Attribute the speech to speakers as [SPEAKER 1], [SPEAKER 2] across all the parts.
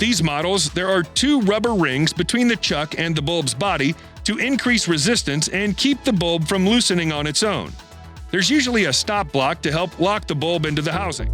[SPEAKER 1] these models, there are 2 rubber rings between the chuck and the bulb's body to increase resistance and keep the bulb from loosening on its own. There's usually a stop block to help lock the bulb into the housing.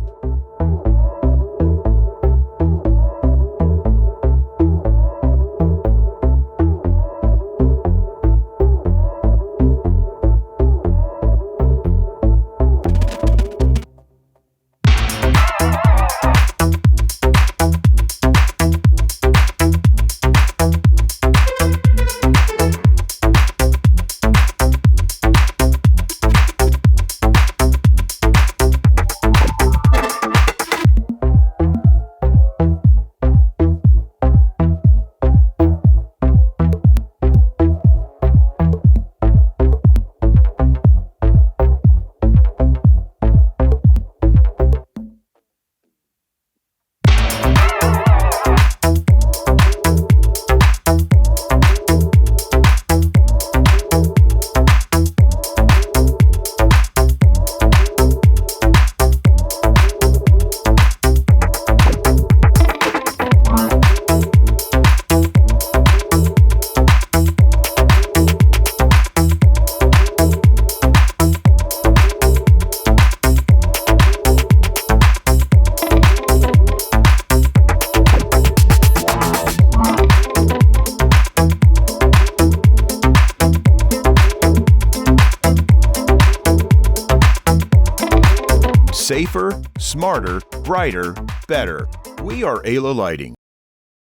[SPEAKER 2] Safer, smarter, brighter, better. We are Ayla Lighting.